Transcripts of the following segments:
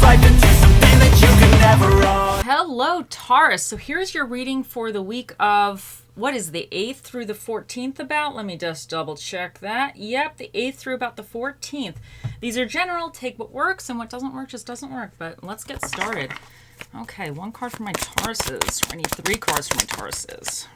life into something that you can never own. Hello, Taurus. So here's your reading for the week of, what is the 8th through the 14th about? Let me just double check that. Yep, the 8th through about the 14th. These are general. Take what works, and what doesn't work just doesn't work. But let's get started. Okay, one card for my Tauruses. I need 3 cards for my Tauruses.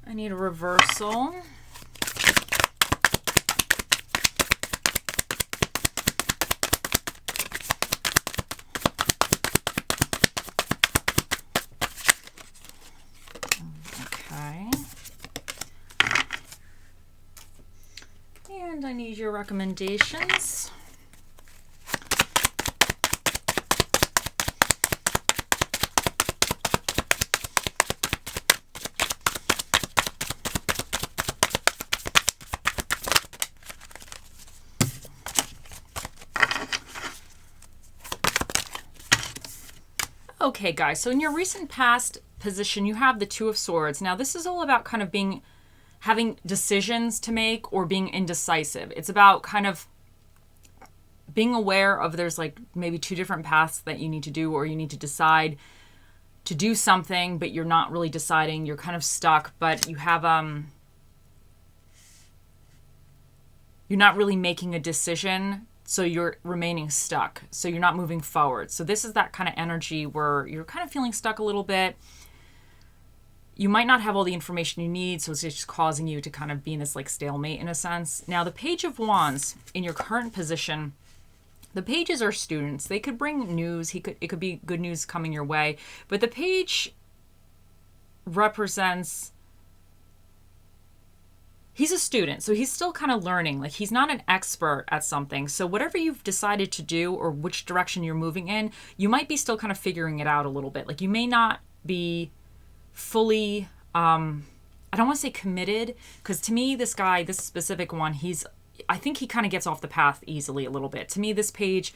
I need a reversal. Okay. And I need your recommendations. Okay, guys, so in your recent past position, you have the Two of Swords. Now, this is all about kind of having decisions to make or being indecisive. It's about kind of being aware of there's like maybe 2 different paths that you need to do, or you need to decide to do something, but you're not really deciding. You're kind of stuck, but you have, you're not really making a decision. So you're remaining stuck. So you're not moving forward. So this is that kind of energy where you're kind of feeling stuck a little bit. You might not have all the information you need, so it's just causing you to kind of be in this like stalemate in a sense. Now, the Page of Wands in your current position, the pages are students. They could bring news. It could be good news coming your way. But the page represents, he's a student, so he's still kind of learning. Like, he's not an expert at something. So whatever you've decided to do or which direction you're moving in, you might be still kind of figuring it out a little bit. Like, you may not be fully, I don't want to say committed, because to me, this guy, this specific one, I think he kind of gets off the path easily a little bit. To me, this page,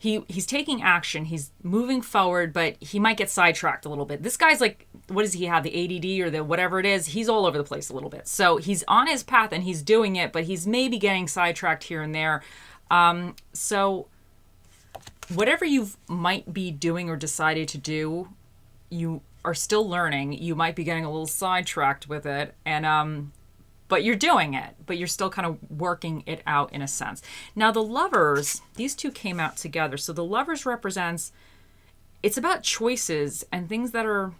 he's taking action, he's moving forward, but he might get sidetracked a little bit. This guy's like, what does he have, the ADD or the whatever it is? He's all over the place a little bit. So he's on his path and he's doing it, but he's maybe getting sidetracked here and there. So whatever you might be doing or decided to do, you are still learning. You might be getting a little sidetracked with it, and but you're doing it, but you're still kind of working it out in a sense. Now, the Lovers, these two came out together. So the Lovers represents, it's about choices and things that are,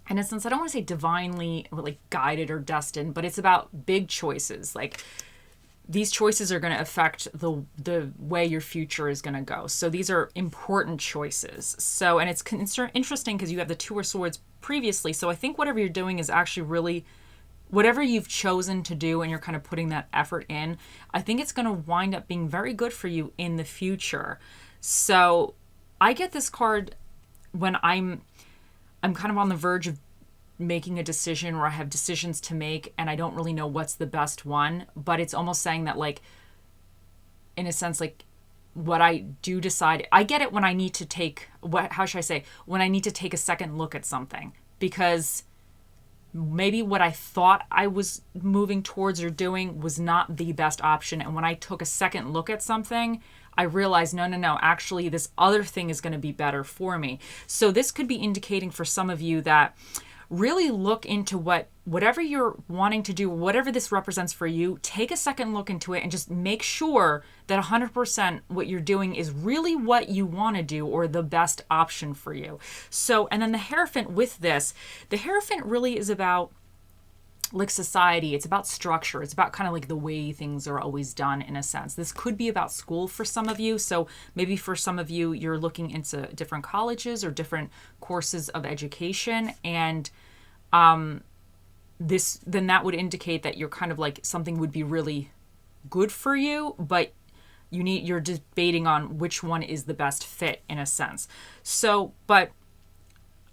in a sense, I don't want to say divinely like guided or destined, but it's about big choices. Like, these choices are going to affect the way your future is going to go. So these are important choices. So, and it's interesting because you have the Two of Swords previously. So I think whatever you're doing is actually really, whatever you've chosen to do and you're kind of putting that effort in, I think it's going to wind up being very good for you in the future. So I get this card when I'm kind of on the verge of making a decision, or I have decisions to make and I don't really know what's the best one, but it's almost saying that, like, in a sense, like, what I do decide, I get it when I need to take, how should I say, when I need to take a second look at something, because maybe what I thought I was moving towards or doing was not the best option. And when I took a second look at something, I realized, no, actually this other thing is going to be better for me. So this could be indicating for some of you that really look into whatever you're wanting to do, whatever this represents for you, take a second look into it and just make sure that 100% what you're doing is really what you want to do or the best option for you. So, and then the Hierophant with this, the Hierophant really is about like society. It's about structure. It's about kind of like the way things are always done in a sense. This could be about school for some of you. So maybe for some of you, you're looking into different colleges or different courses of education. And then that would indicate that you're kind of like something would be really good for you, but you're debating on which one is the best fit in a sense. So, but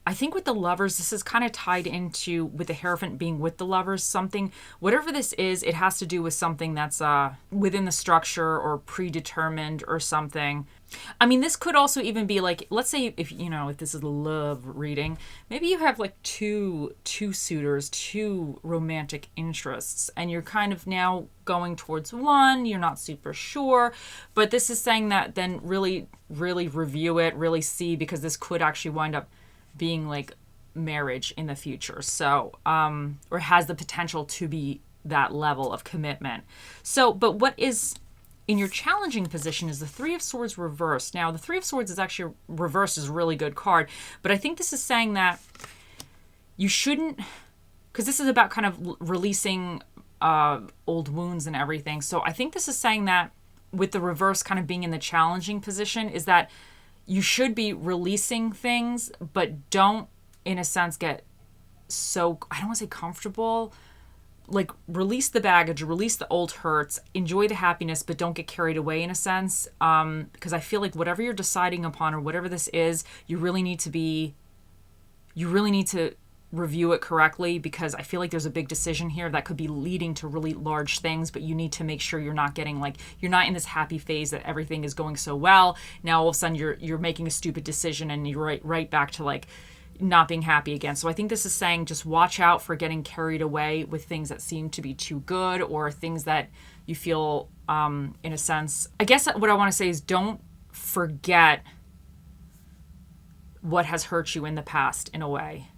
I think with the Lovers, this is kind of tied into with the Hierophant being with the Lovers, something, whatever this is, it has to do with something that's within the structure or predetermined or something. I mean, this could also even be like, let's say if this is a love reading, maybe you have like two suitors, two romantic interests, and you're kind of now going towards one, you're not super sure, but this is saying that then really, really review it, really see, because this could actually wind up being like marriage in the future. So, or has the potential to be that level of commitment. So, but what is in your challenging position is the Three of Swords reversed. Now, the Three of Swords is actually reversed, is a really good card, but I think this is saying that you shouldn't, because this is about kind of releasing old wounds and everything. So I think this is saying that with the reverse kind of being in the challenging position is that you should be releasing things, but don't, in a sense, get so, I don't want to say comfortable. Like, release the baggage, release the old hurts, enjoy the happiness, but don't get carried away in a sense. Because I feel like whatever you're deciding upon or whatever this is, you really need to review it correctly, because I feel like there's a big decision here that could be leading to really large things, but you need to make sure you're not getting like, you're not in this happy phase that everything is going so well. Now all of a sudden you're making a stupid decision and you're right back to like not being happy again. So I think this is saying just watch out for getting carried away with things that seem to be too good or things that you feel in a sense, I guess what I want to say is don't forget what has hurt you in the past in a way.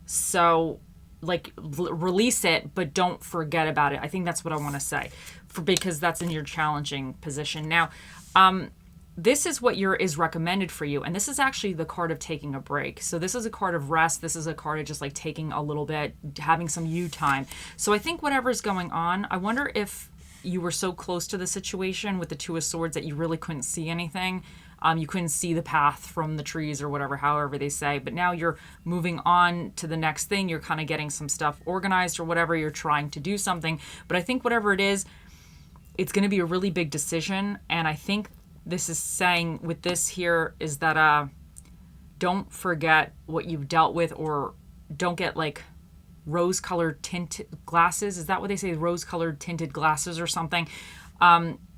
So like release it, but don't forget about it. I think that's what I want to say because that's in your challenging position. Now, this is what is recommended for you. And this is actually the card of taking a break. So this is a card of rest. This is a card of just like taking a little bit, having some you time. So I think whatever's going on, I wonder if you were so close to the situation with the Two of Swords that you really couldn't see anything. You couldn't see the path from the trees or whatever, however they say. But now you're moving on to the next thing. You're kind of getting some stuff organized or whatever. You're trying to do something. But I think whatever it is, it's going to be a really big decision. And I think this is saying with this here is that don't forget what you've dealt with, or don't get like rose-colored tinted glasses. Is that what they say? Rose-colored tinted glasses or something.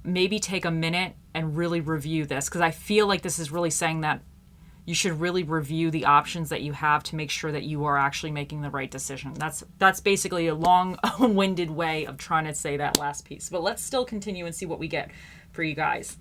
Maybe take a minute and really review this, because I feel like this is really saying that you should really review the options that you have to make sure that you are actually making the right decision. That's basically a long-winded way of trying to say that last piece. But let's still continue and see what we get for you guys.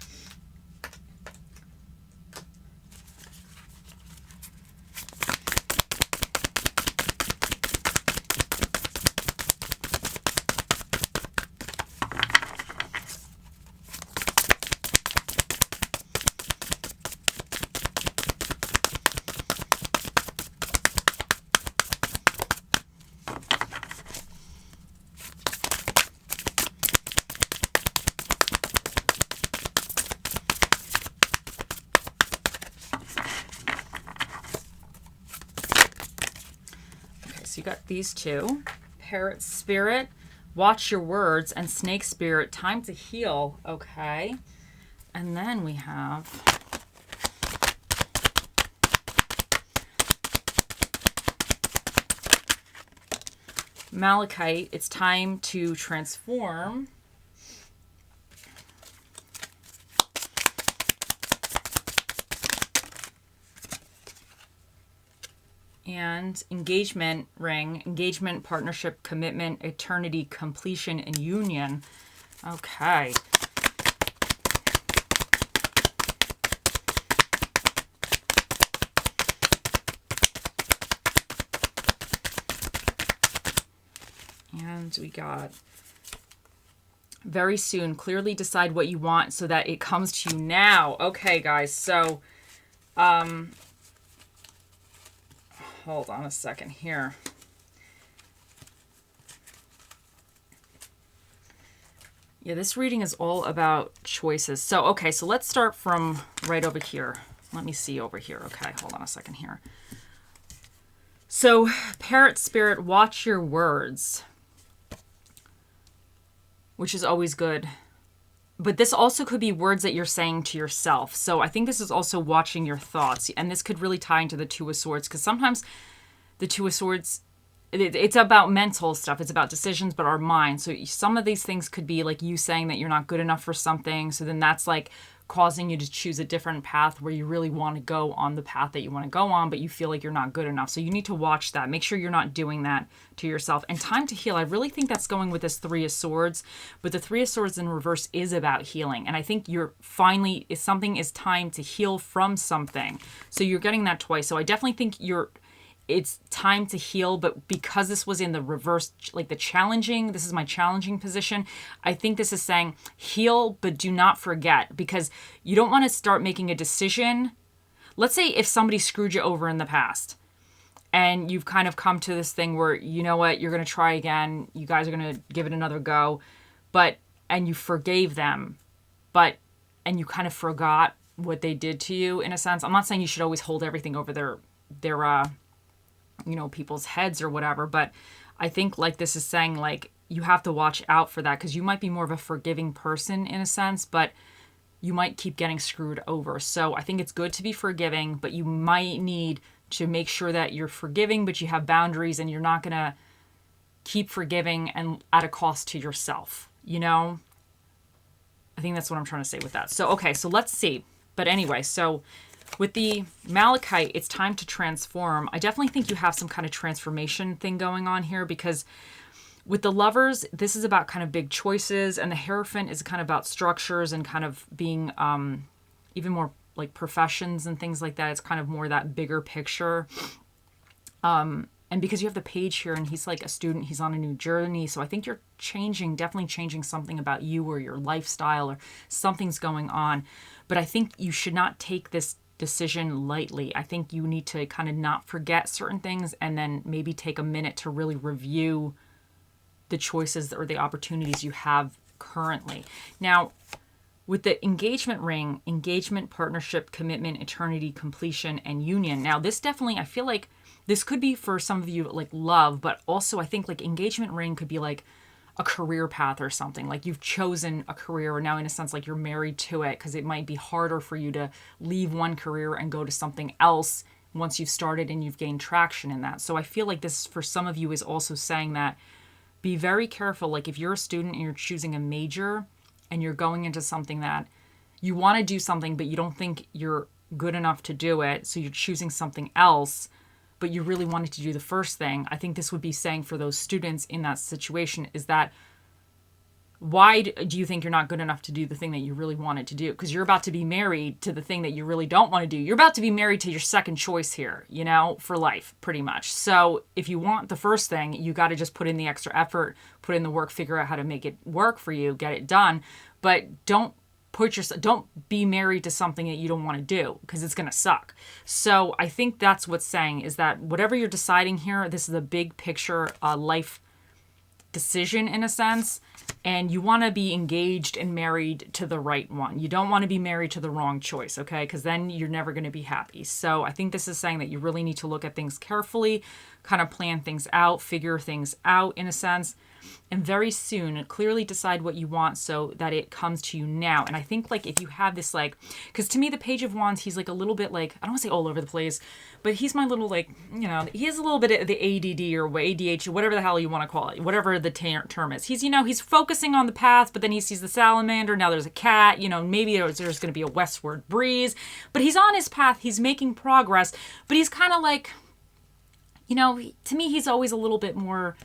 So you got these two. Parrot Spirit, watch your words, and Snake Spirit, time to heal. Okay. And then we have Malachite, it's time to transform. And engagement ring, engagement, partnership, commitment, eternity, completion, and union. Okay. And we got very soon, clearly decide what you want so that it comes to you now. Okay, guys, so hold on a second here. Yeah, this reading is all about choices. So, okay, so let's start from right over here. Let me see over here. Okay, hold on a second here. So, Parrot Spirit, watch your words, which is always good. But this also could be words that you're saying to yourself. So I think this is also watching your thoughts. And this could really tie into the Two of Swords, because sometimes the Two of Swords, it's about mental stuff. It's about decisions, but our mind. So some of these things could be like you saying that you're not good enough for something. So then that's like causing you to choose a different path where you really want to go on the path that you want to go on, but you feel like you're not good enough. So you need to watch that. Make sure you're not doing that to yourself. And time to heal. I really think that's going with this Three of Swords, but the Three of Swords in reverse is about healing. And I think you're finally, if something is time to heal from something. So you're getting that twice. So I definitely think it's time to heal, but because this was in the reverse, like the challenging, this is my challenging position, I think this is saying heal, but do not forget, because you don't want to start making a decision. Let's say if somebody screwed you over in the past and you've kind of come to this thing where, you know what, you're going to try again, you guys are going to give it another go, and you forgave them, and you kind of forgot what they did to you in a sense. I'm not saying you should always hold everything over their people's heads or whatever. But I think like this is saying like you have to watch out for that, because you might be more of a forgiving person in a sense, but you might keep getting screwed over. So I think it's good to be forgiving, but you might need to make sure that you're forgiving, but you have boundaries and you're not going to keep forgiving and at a cost to yourself. I think that's what I'm trying to say with that. So, okay, so let's see. But anyway, so with the Malachite, it's time to transform. I definitely think you have some kind of transformation thing going on here, because with the Lovers, this is about kind of big choices, and the Hierophant is kind of about structures and kind of being even more like professions and things like that. It's kind of more that bigger picture. And because you have the Page here, and he's like a student, he's on a new journey. So I think you're definitely changing something about you or your lifestyle, or something's going on. But I think you should not take this decision lightly. I think you need to kind of not forget certain things, and then maybe take a minute to really review the choices or the opportunities you have currently. Now, with the engagement ring, engagement, partnership, commitment, eternity, completion, and union. Now, this definitely, I feel like this could be for some of you like love, but also I think like engagement ring could be like a career path or something. Like you've chosen a career, or now in a sense like you're married to it, because it might be harder for you to leave one career and go to something else once you've started and you've gained traction in that. So I feel like this for some of you is also saying that be very careful. Like if you're a student and you're choosing a major and you're going into something that you want to do something, but you don't think you're good enough to do it, so you're choosing something else, but you really wanted to do the first thing. I think this would be saying for those students in that situation is that why do you think you're not good enough to do the thing that you really wanted to do? Because you're about to be married to the thing that you really don't want to do. You're about to be married to your second choice here, for life, pretty much. So if you want the first thing, you got to just put in the extra effort, put in the work, figure out how to make it work for you, get it done. But don't be married to something that you don't want to do, because it's going to suck. So I think that's what's saying, is that whatever you're deciding here, this is a big picture life decision in a sense, and you want to be engaged and married to the right one. You don't want to be married to the wrong choice, okay? Because then you're never going to be happy. So I think this is saying that you really need to look at things carefully, kind of plan things out, figure things out in a sense, and very soon clearly decide what you want so that it comes to you now. And I think like if you have this like, because to me the Page of Wands, he's like a little bit like, I don't want to say all over the place, but he's my little like, he has a little bit of the ADD or ADHD, whatever the hell you want to call it, whatever the term is. He's, he's focusing on the path, but then he sees the salamander, now there's a cat, maybe there's going to be a westward breeze, but he's on his path, he's making progress, but he's kind of like, to me he's always a little bit more,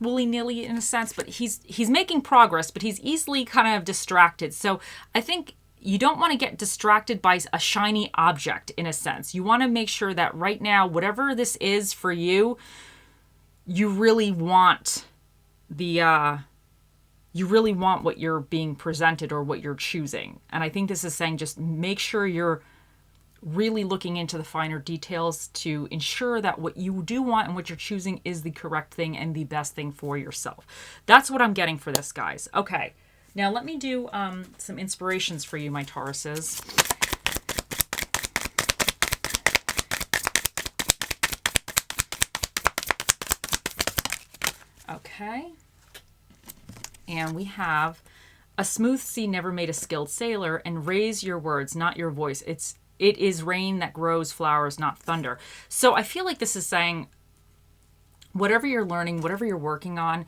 willy-nilly in a sense, but he's making progress, but he's easily kind of distracted. So I think you don't want to get distracted by a shiny object in a sense. You want to make sure that right now, whatever this is for you, you really want what you're being presented or what you're choosing. And I think this is saying just make sure you're really looking into the finer details to ensure that what you do want and what you're choosing is the correct thing and the best thing for yourself. That's what I'm getting for this, guys. Okay, now let me do some inspirations for you, my Tauruses. Okay, and we have A smooth sea never made a skilled sailor, and raise your words, not your voice. It is rain that grows flowers, not thunder. So I feel like this is saying whatever you're learning, whatever you're working on,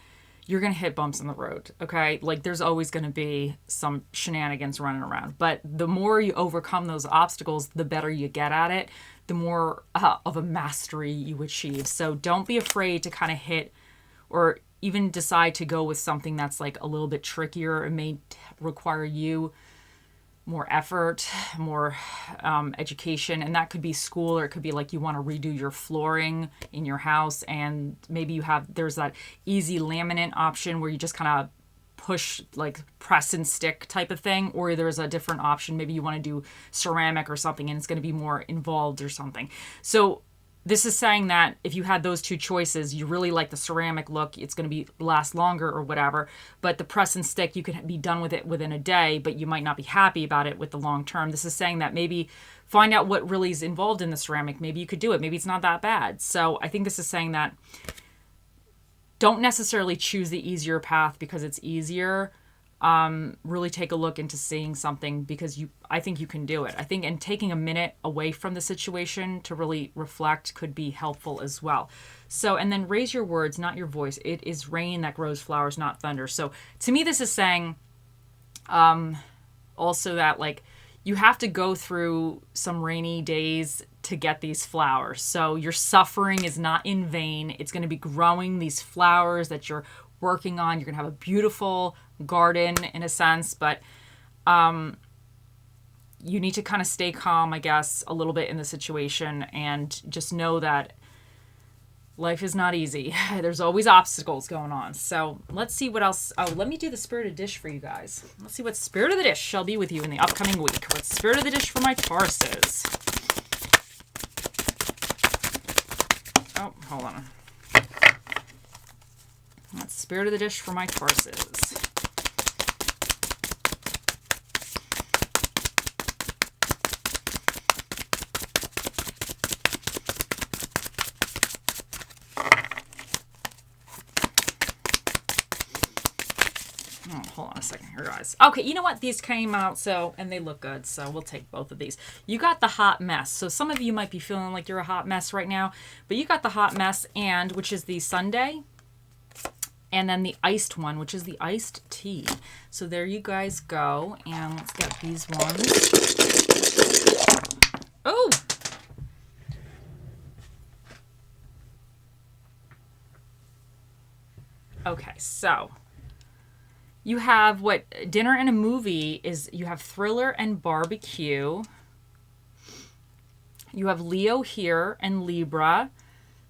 you're going to hit bumps in the road, okay? Like there's always going to be some shenanigans running around. But the more you overcome those obstacles, the better you get at it, the more of a mastery you achieve. So don't be afraid to kind of hit or even decide to go with something that's like a little bit trickier. It may require you more effort, more education, and that could be school, or it could be like you want to redo your flooring in your house, and maybe there's that easy laminate option where you just kind of push, like press and stick type of thing, or there's a different option, maybe you want to do ceramic or something and it's going to be more involved or something. So this is saying that if you had those two choices, you really like the ceramic look, it's going to last longer or whatever, but the press and stick, you could be done with it within a day, but you might not be happy about it with the long term. This is saying that maybe find out what really is involved in the ceramic. Maybe you could do it. Maybe it's not that bad. So I think this is saying that don't necessarily choose the easier path because it's easier. Really take a look into seeing something because I think you can do it. I think, and taking a minute away from the situation to really reflect could be helpful as well. So, and then raise your words, not your voice. It is rain that grows flowers, not thunder. So to me, this is saying, also that like you have to go through some rainy days to get these flowers. So your suffering is not in vain. It's going to be growing these flowers that you're working on. You're going to have a beautiful garden in a sense, but you need to kind of stay calm, I guess, a little bit in the situation and just know that life is not easy. There's always obstacles going on. So let's see what else. Oh, let me do the spirit of dish for you guys. Let's see what spirit of the dish shall be with you in the upcoming week. What's spirit of the dish for my Tauruses? Oh, hold on. That's spirit of the dish for my Tauruses. Oh, hold on a second here, guys. Okay, you know what? These came out, and they look good, so we'll take both of these. You got the hot mess. So some of you might be feeling like you're a hot mess right now, but you got the hot mess, and which is the Sunday, and then the iced one, which is the iced tea. So there you guys go, and let's get these ones. Oh! Okay, so you have what dinner and a movie is. You have thriller and barbecue. You have Leo here and Libra.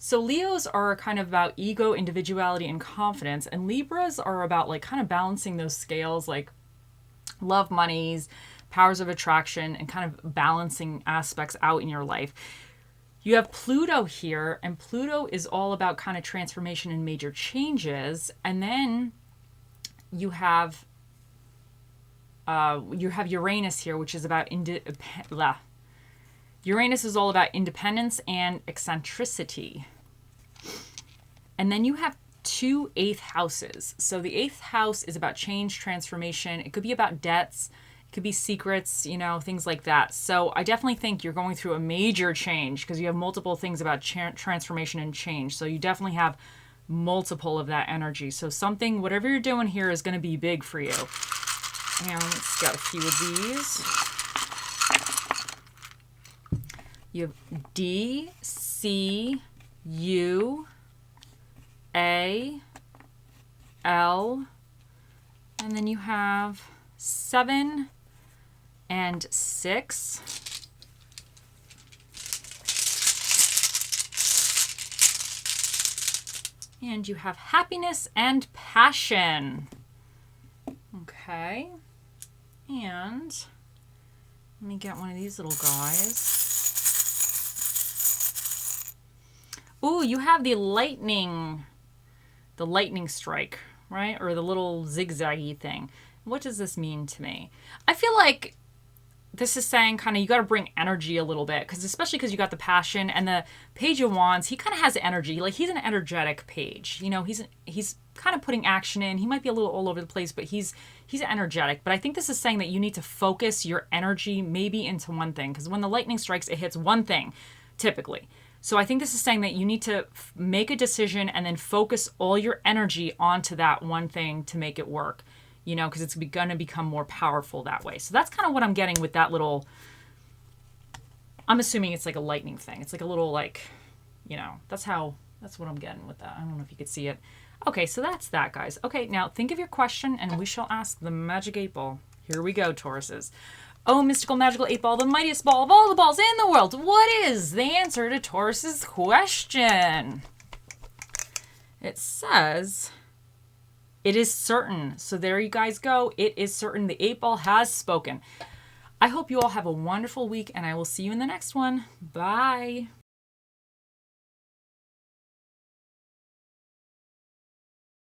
So Leos are kind of about ego, individuality, and confidence. And Libras are about like kind of balancing those scales, like love, monies, powers of attraction, and kind of balancing aspects out in your life. You have Pluto here, and Pluto is all about kind of transformation and major changes. And then you have Uranus here, which is about Uranus is all about independence and eccentricity. And then you have 2 8th houses. So the 8th house is about change, transformation. It could be about debts. It could be secrets, things like that. So I definitely think you're going through a major change because you have multiple things about transformation and change. So you definitely have multiple of that energy. So something, whatever you're doing here is going to be big for you. And let's get a few of these. You have D, C, U, A, L, and then you have 7 and 6. And you have happiness and passion. Okay. And let me get one of these little guys. Ooh, you have the lightning strike, right? Or the little zigzaggy thing. What does this mean to me? I feel like this is saying kind of you got to bring energy a little bit, because especially because you got the passion and the Page of Wands, he kind of has energy. Like, he's an energetic page. You know, he's kind of putting action in. He might be a little all over the place, but he's energetic. But I think this is saying that you need to focus your energy maybe into one thing, because when the lightning strikes, it hits one thing typically. So I think this is saying that you need to make a decision and then focus all your energy onto that one thing to make it work. You know, because it's going to become more powerful that way. So that's kind of what I'm getting with that little, I'm assuming it's like a lightning thing. It's like a little, like, you know, that's what I'm getting with that. I don't know if you could see it. Okay, so that's that, guys. Okay, now think of your question and we shall ask the magic 8-ball. Here we go, Tauruses. Oh, mystical magical 8-ball, the mightiest ball of all the balls in the world. What is the answer to Taurus's question? It says, it is certain. So there you guys go. It is certain. The 8-ball has spoken. I hope you all have a wonderful week, and I will see you in the next one. Bye.